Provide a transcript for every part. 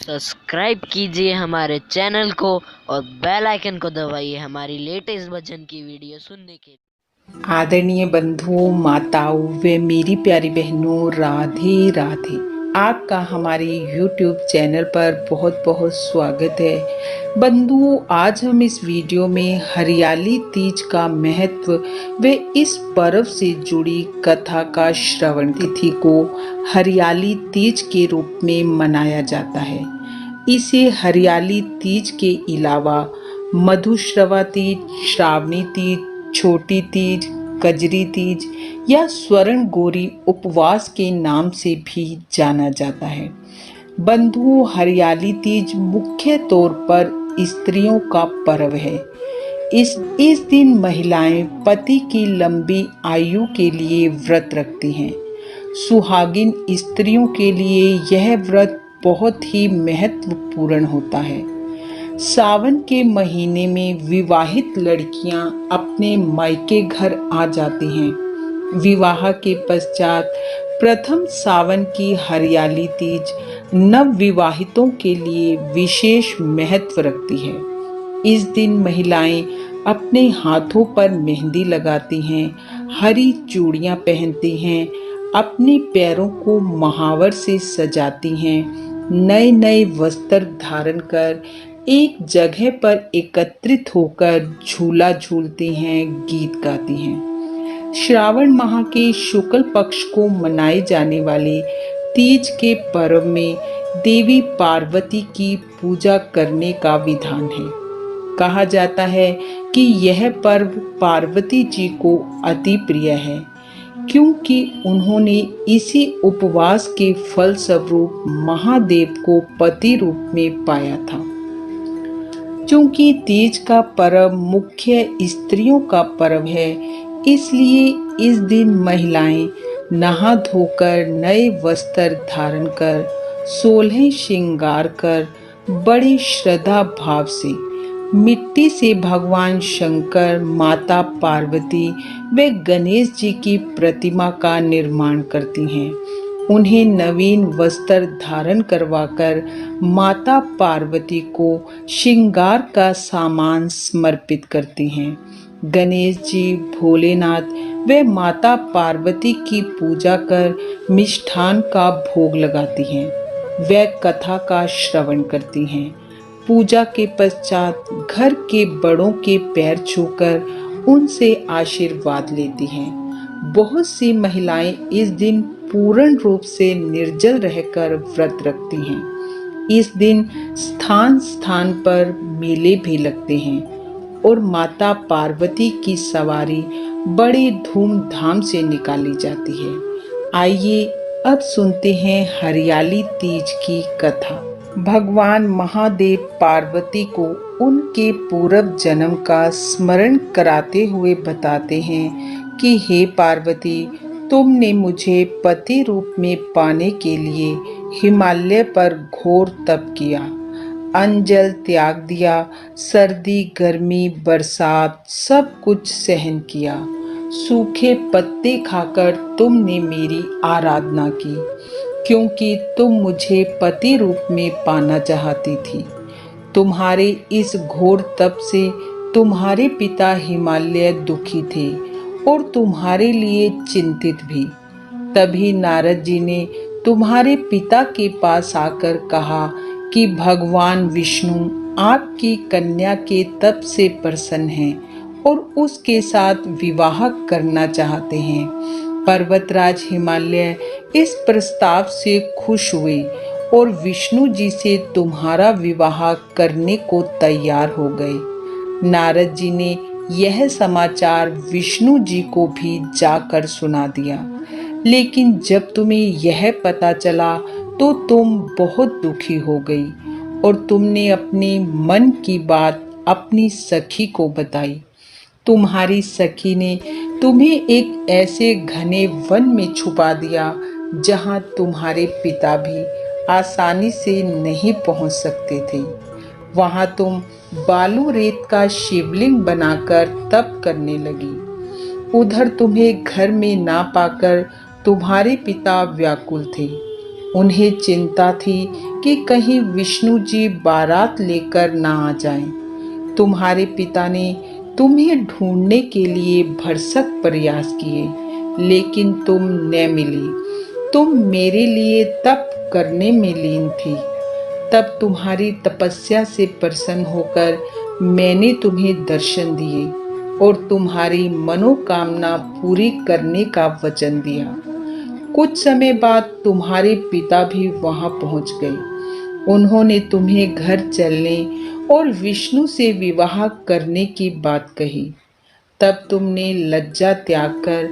Subscribe कीजिए हमारे channel को और बेल आइकन को दबाइए हमारी लेटेस्ट भजन की वीडियो सुनने के लिए। आदरणीय बंधुओं, माताओं व मेरी प्यारी बहनों, राधे राधे। आपका हमारे YouTube चैनल पर बहुत बहुत स्वागत है। बंधुओं, आज हम इस वीडियो में हरियाली तीज का महत्व व इस पर्व से जुड़ी कथा का श्रवण। तिथि को हरियाली तीज के रूप में मनाया जाता है। इसे हरियाली तीज के अलावा मधुश्रवा तीज, श्रावणी तीज, छोटी तीज, कजरी तीज या स्वर्ण गौरी उपवास के नाम से भी जाना जाता है। बंधुओं, हरियाली तीज मुख्य तौर पर स्त्रियों का पर्व है। इस दिन महिलाएं पति की लंबी आयु के लिए व्रत रखती हैं। सुहागिन स्त्रियों के लिए यह व्रत बहुत ही महत्वपूर्ण होता है। सावन के महीने में विवाहित लड़कियां अपने मायके घर आ जाती हैं। विवाह के पश्चात प्रथम सावन की हरियाली तीज नव विवाहितों के लिए विशेष महत्व रखती है। इस दिन महिलाएं अपने हाथों पर मेहंदी लगाती हैं, हरी चूड़ियां पहनती हैं, अपने पैरों को महावर से सजाती हैं, नए नए वस्त्र धारण कर एक जगह पर एकत्रित होकर झूला झूलती हैं, गीत गाती हैं। श्रावण माह के शुक्ल पक्ष को मनाए जाने वाले तीज के पर्व में देवी पार्वती की पूजा करने का विधान है। कहा जाता है कि यह पर्व पार्वती जी को अति प्रिय है, क्योंकि उन्होंने इसी उपवास के फल स्वरूप महादेव को पति रूप में पाया था। चूंकि तीज का पर्व मुख्य स्त्रियों का पर्व है, इसलिए इस दिन महिलाएं नहा धोकर नए वस्त्र धारण कर 16 श्रृंगार कर बड़ी श्रद्धा भाव से मिट्टी से भगवान शंकर, माता पार्वती व गणेश जी की प्रतिमा का निर्माण करती हैं। उन्हें नवीन वस्त्र धारण करवाकर माता पार्वती को श्रृंगार का सामान समर्पित करती हैं। गणेश जी, भोलेनाथ व माता पार्वती की पूजा कर मिष्ठान का भोग लगाती हैं। वे कथा का श्रवण करती हैं। पूजा के पश्चात घर के बड़ों के पैर छूकर उनसे आशीर्वाद लेती हैं। बहुत सी महिलाएं इस दिन पूर्ण रूप से निर्जल रहकर व्रत रखती हैं। इस दिन स्थान स्थान पर मेले भी लगते हैं और माता पार्वती की सवारी बड़े धूमधाम से निकाली जाती है। आइए अब सुनते हैं हरियाली तीज की कथा। भगवान महादेव पार्वती को उनके पूर्व जन्म का स्मरण कराते हुए बताते हैं कि हे पार्वती, तुमने मुझे पति रूप में पाने के लिए हिमालय पर घोर तप किया, अन्न जल त्याग दिया, सर्दी गर्मी बरसात सब कुछ सहन किया, सूखे पत्ते खाकर तुमने मेरी आराधना की, क्योंकि तुम मुझे पति रूप में पाना चाहती थी। तुम्हारे इस घोर तप से तुम्हारे पिता हिमालय दुखी थे और तुम्हारे लिए चिंतित भी। तभी नारद जी ने तुम्हारे पिता के पास आकर कहा कि भगवान विष्णु आपकी कन्या के तप से प्रसन्न हैं और उसके साथ विवाह करना चाहते हैं। पर्वतराज हिमालय इस प्रस्ताव से खुश हुए और विष्णु जी से तुम्हारा विवाह करने को तैयार हो गए। नारद जी ने यह समाचार विष्णु जी को भी जाकर सुना दिया, लेकिन जब तुम्हें यह पता चला तो तुम बहुत दुखी हो गई और तुमने अपने मन की बात अपनी सखी को बताई। तुम्हारी सखी ने तुम्हें एक ऐसे घने वन में छुपा दिया जहां तुम्हारे पिता भी आसानी से नहीं पहुंच सकते थे। वहां तुम बालू रेत का शिवलिंग बनाकर तप करने लगी। उधर तुम्हें घर में ना पाकर तुम्हारे पिता व्याकुल थे। उन्हें चिंता थी कि कहीं विष्णु जी बारात लेकर ना आ जाएं। तुम्हारे पिता ने तुम्हें ढूंढने के लिए भरसक प्रयास किए, लेकिन तुम न मिली। तुम मेरे लिए तप करने में लीन थी। तब तुम्हारी तपस्या से प्रसन्न होकर मैंने तुम्हें दर्शन दिए और तुम्हारी मनोकामना पूरी करने का वचन दिया। कुछ समय बाद तुम्हारे पिता भी वहां पहुंच गए। उन्होंने तुम्हें घर चलने और विष्णु से विवाह करने की बात कही। तब तुमने लज्जा त्याग कर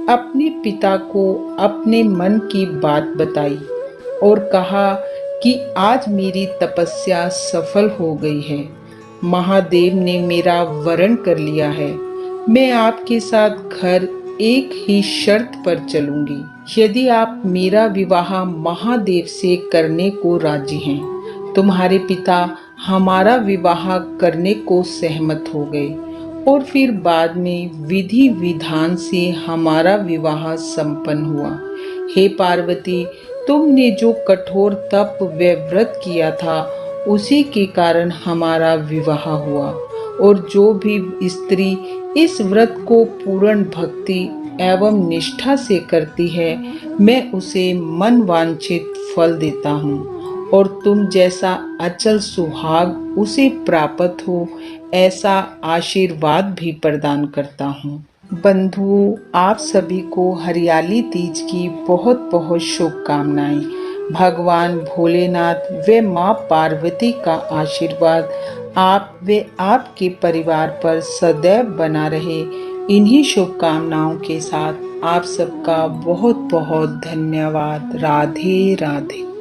अपने पिता को अपने मन की बात बताई और कहा कि आज मेरी तपस्या सफल हो गई है। महादेव ने मेरा वरण कर लिया है। मैं आपके साथ घर एक ही शर्त पर चलूंगी। यदि आप मेरा विवाह महादेव से करने को राजी हैं। तुम्हारे पिता हमारा विवाह करने को सहमत हो गए और फिर बाद में विधि विधान से हमारा विवाह संपन्न हुआ। हे पार्वती, तुमने जो कठोर तप व व्रत किया था उसी के कारण हमारा विवाह हुआ, और जो भी स्त्री इस व्रत को पूर्ण भक्ति एवं निष्ठा से करती है, मैं उसे मन वांछित फल देता हूँ और तुम जैसा अचल सुहाग उसे प्राप्त हो ऐसा आशीर्वाद भी प्रदान करता हूँ। बंधुओं, आप सभी को हरियाली तीज की बहुत बहुत शुभकामनाएं। भगवान भोलेनाथ व माँ पार्वती का आशीर्वाद आप व आपके परिवार पर सदैव बना रहे। इन्हीं शुभकामनाओं के साथ आप सबका बहुत बहुत धन्यवाद। राधे राधे।